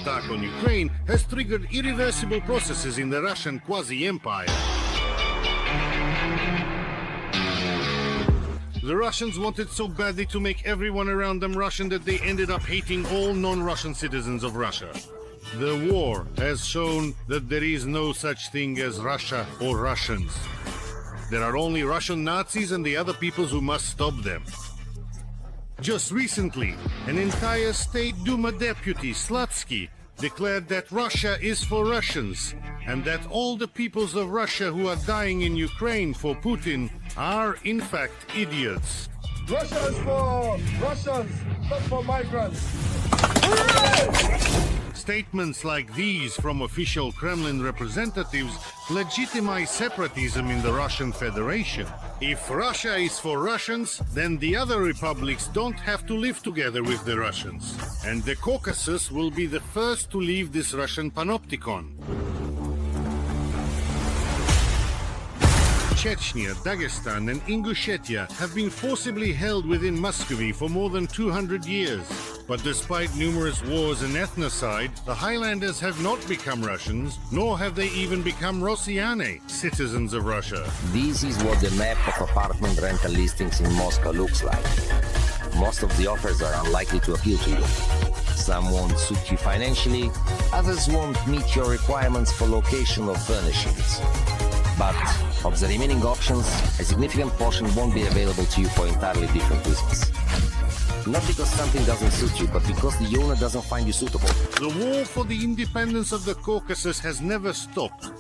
attack on Ukraine has triggered irreversible processes in the Russian quasi-empire. The Russians wanted so badly to make everyone around them Russian that they ended up hating all non-Russian citizens of Russia. The war has shown that there is no such thing as Russia or Russians. There are only Russian Nazis and the other peoples who must stop them. Just recently, an entire State Duma deputy, Slutsky, declared that Russia is for Russians, and that all the peoples of Russia who are dying in Ukraine for Putin are, in fact, idiots. Russia is for Russians, not for migrants. Statements like these from official Kremlin representatives legitimize separatism in the Russian Federation. If Russia is for Russians, then the other republics don't have to live together with the Russians. And the Caucasus will be the first to leave this Russian panopticon. Chechnya, Dagestan and Ingushetia have been forcibly held within Muscovy for more than 200 years. But despite numerous wars and ethnocide, the Highlanders have not become Russians, nor have they even become Rossiane, citizens of Russia. This is what the map of apartment rental listings in Moscow looks like. Most of the offers are unlikely to appeal to you. Some won't suit you financially, others won't meet your requirements for location or furnishings. But of the remaining options, a significant portion won't be available to you for entirely different reasons. Not because something doesn't suit you, but because the owner doesn't find you suitable. The war for the independence of the Caucasus has never stopped.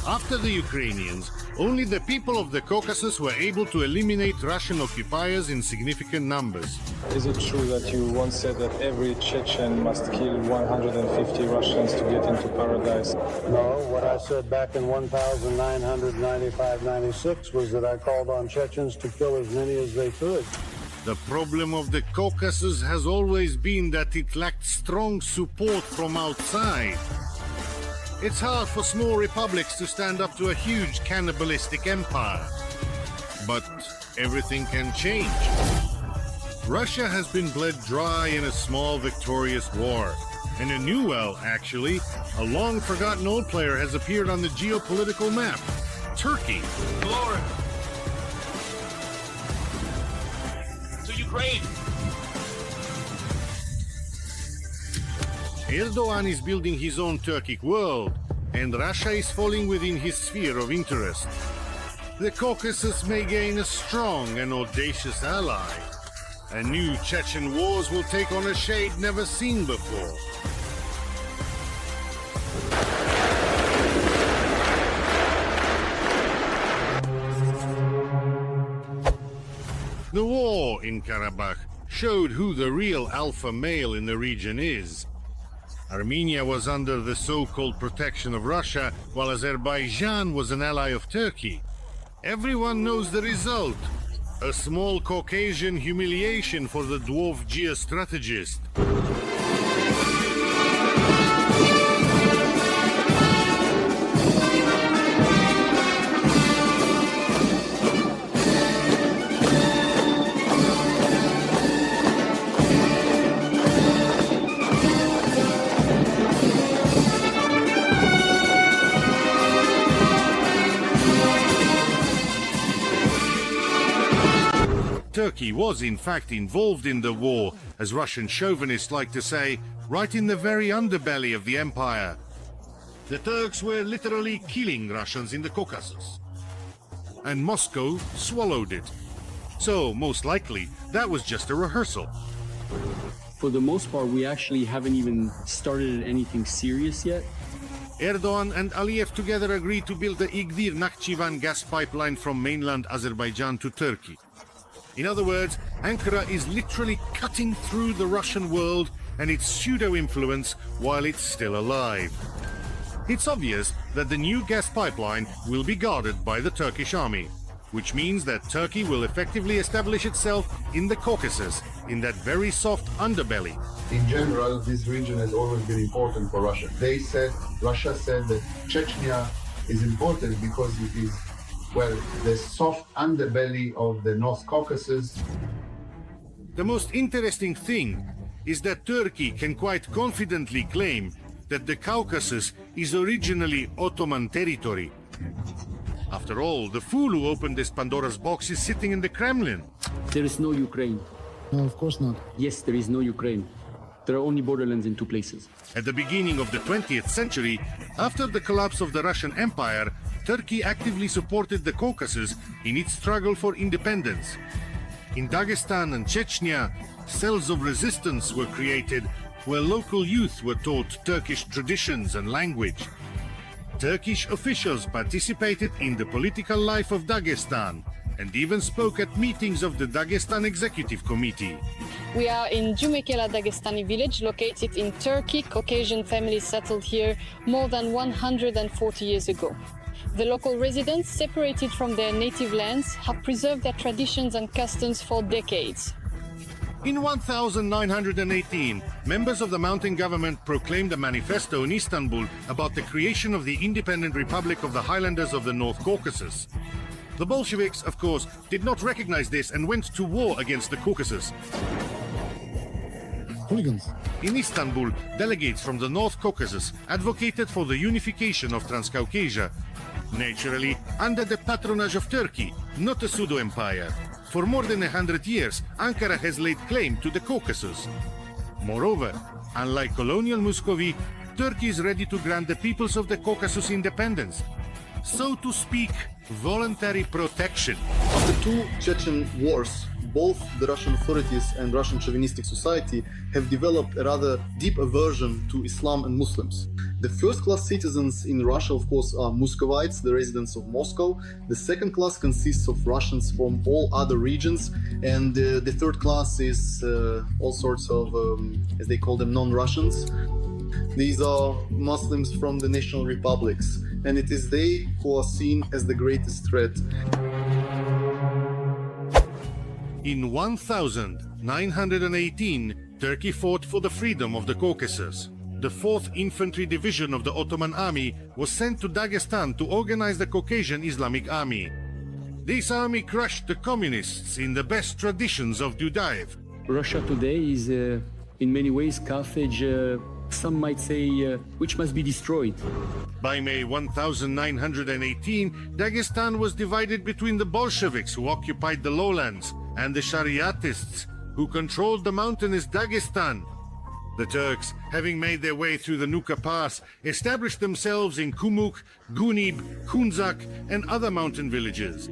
After the Ukrainians, only the people of the Caucasus were able to eliminate Russian occupiers in significant numbers. Is it true that you once said that every Chechen must kill 150 Russians to get into paradise? No, what I said back in 1995-96 was that I called on Chechens to kill as many as they could. The problem of the Caucasus has always been that it lacked strong support from outside. It's hard for small republics to stand up to a huge cannibalistic empire. But everything can change. Russia has been bled dry in a small victorious war. And a new well, actually, a long-forgotten old player has appeared on the geopolitical map. Turkey. Glory to Ukraine. Erdogan is building his own Turkic world, and Russia is falling within his sphere of interest. The Caucasus may gain a strong and audacious ally. And new Chechen wars will take on a shade never seen before. The war in Karabakh showed who the real alpha male in the region is. Armenia was under the so-called protection of Russia, while Azerbaijan was an ally of Turkey. Everyone knows the result. A small Caucasian humiliation for the dwarf geostrategist. Turkey was in fact involved in the war, as Russian chauvinists like to say, right in the very underbelly of the empire. The Turks were literally killing Russians in the Caucasus. And Moscow swallowed it. So, most likely, that was just a rehearsal. For the most part, we actually haven't even started anything serious yet. Erdogan and Aliyev together agreed to build the Igdir-Nakhchivan gas pipeline from mainland Azerbaijan to Turkey. In other words, Ankara is literally cutting through the Russian world and its pseudo-influence while it's still alive. It's obvious that the new gas pipeline will be guarded by the Turkish army, which means that Turkey will effectively establish itself in the Caucasus, in that very soft underbelly. In general, this region has always been important for Russia. Russia said that Chechnya is important because it is, well, the soft underbelly of the North Caucasus. The most interesting thing is that Turkey can quite confidently claim that the Caucasus is originally Ottoman territory. After all, the fool who opened this Pandora's box is sitting in the Kremlin. There is no Ukraine. No, of course not. Yes, there is no Ukraine. There are only borderlands in two places. At the beginning of the 20th century, after the collapse of the Russian Empire, Turkey actively supported the Caucasus in its struggle for independence. In Dagestan and Chechnya, cells of resistance were created where local youth were taught Turkish traditions and language. Turkish officials participated in the political life of Dagestan and even spoke at meetings of the Dagestan Executive Committee. We are in Jumekela Dagestani village, located in Turkey. Caucasian families settled here more than 140 years ago. The local residents, separated from their native lands, have preserved their traditions and customs for decades. In 1918, members of the mountain government proclaimed a manifesto in Istanbul about the creation of the independent Republic of the Highlanders of the North Caucasus. The Bolsheviks, of course, did not recognize this and went to war against the Caucasus. Hooligans. In Istanbul, delegates from the North Caucasus advocated for the unification of Transcaucasia, naturally under the patronage of Turkey, not a pseudo-empire. For more than 100 years, Ankara has laid claim to the Caucasus. Moreover, unlike colonial Muscovy, Turkey is ready to grant the peoples of the Caucasus independence. So to speak, voluntary protection. After two Chechen wars, both the Russian authorities and Russian chauvinistic society have developed a rather deep aversion to Islam and Muslims. The first-class citizens in Russia, of course, are Muscovites, the residents of Moscow. The second class consists of Russians from all other regions, and the third class is all sorts of, as they call them, non-Russians. These are Muslims from the national republics, and it is they who are seen as the greatest threat. In 1918, Turkey fought for the freedom of the Caucasus. The 4th Infantry Division of the Ottoman Army was sent to Dagestan to organize the Caucasian Islamic Army. This army crushed the communists in the best traditions of Dudaev. Russia today is, in many ways, Carthage, some might say, which must be destroyed. By May 1918, Dagestan was divided between the Bolsheviks, who occupied the lowlands, and the Shariatists, who controlled the mountainous Dagestan. The Turks, having made their way through the Nuka Pass, established themselves in Kumuk, Gunib, Kunzak, and other mountain villages.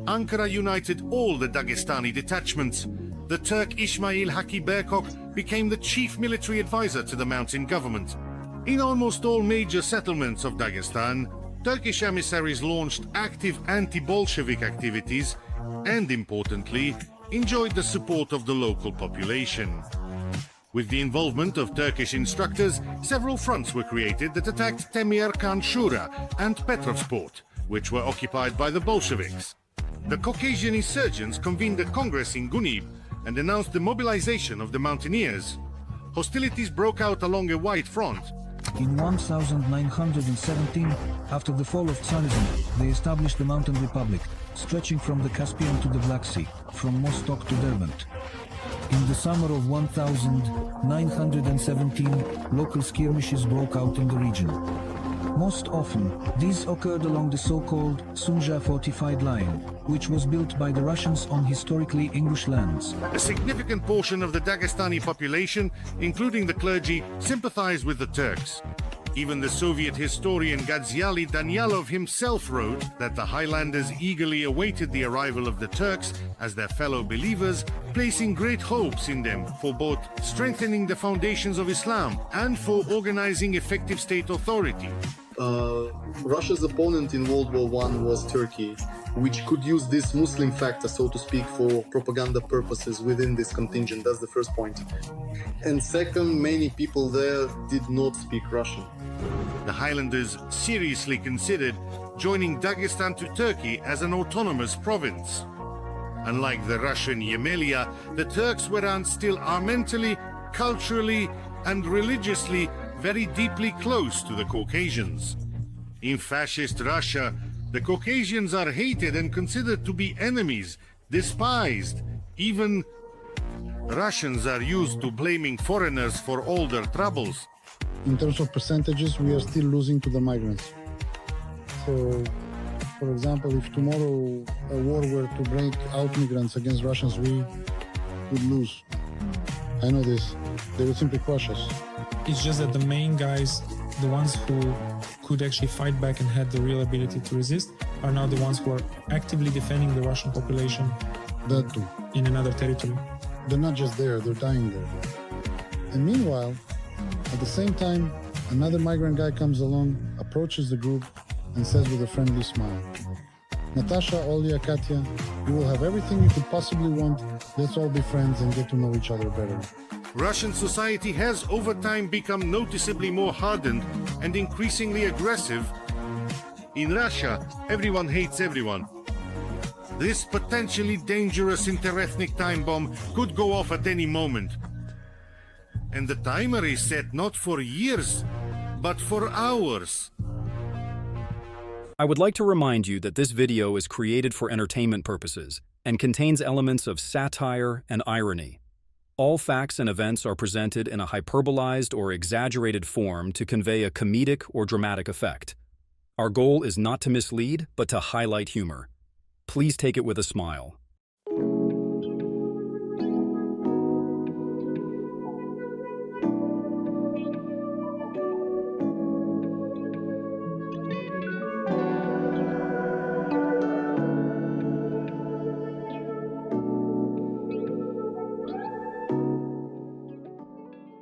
Ankara united all the Dagestani detachments. The Turk Ismail Haki Berkok became the chief military advisor to the mountain government. In almost all major settlements of Dagestan, Turkish emissaries launched active anti-Bolshevik activities and, importantly, enjoyed the support of the local population. With the involvement of Turkish instructors, several fronts were created that attacked Temir Khan Shura and Petrovsport, which were occupied by the Bolsheviks. The Caucasian insurgents convened a congress in Gunib and announced the mobilization of the mountaineers. Hostilities broke out along a wide front. In 1917, after the fall of Tsarism, they established the Mountain Republic, stretching from the Caspian to the Black Sea, from Mostok to Derbent. In the summer of 1917, local skirmishes broke out in the region. Most often, these occurred along the so-called Sunja fortified line, which was built by the Russians on historically English lands. A significant portion of the Dagestani population, including the clergy, sympathized with the Turks. Even the Soviet historian Gaziali Danialov himself wrote that the Highlanders eagerly awaited the arrival of the Turks as their fellow believers, placing great hopes in them for both strengthening the foundations of Islam and for organizing effective state authority. Russia's opponent in World War I was Turkey, which could use this Muslim factor, so to speak, for propaganda purposes within this contingent. That's the first point. And second, many people there did not speak Russian. The Highlanders seriously considered joining Dagestan to Turkey as an autonomous province. Unlike the Russian Yemelia, the Turks still are mentally, culturally, and religiously very deeply close to the Caucasians. In fascist Russia, the Caucasians are hated and considered to be enemies, despised, even Russians are used to blaming foreigners for all their troubles. In terms of percentages, we are still losing to the migrants. So, for example, if tomorrow a war were to break out migrants against Russians, we would lose. I know this. They would simply crush us. It's just that the main guys, the ones who could actually fight back and had the real ability to resist, are now the ones who are actively defending the Russian population. That too. In another territory. They're not just there, they're dying there. And meanwhile, at the same time, another migrant guy comes along, approaches the group, and says with a friendly smile, Natasha, Olya, Katya, you will have everything you could possibly want. Let's all be friends and get to know each other better. Russian society has over time become noticeably more hardened and increasingly aggressive. In Russia, everyone hates everyone. This potentially dangerous interethnic time bomb could go off at any moment. And the timer is set not for years, but for hours. I would like to remind you that this video is created for entertainment purposes and contains elements of satire and irony. All facts and events are presented in a hyperbolized or exaggerated form to convey a comedic or dramatic effect. Our goal is not to mislead, but to highlight humor. Please take it with a smile.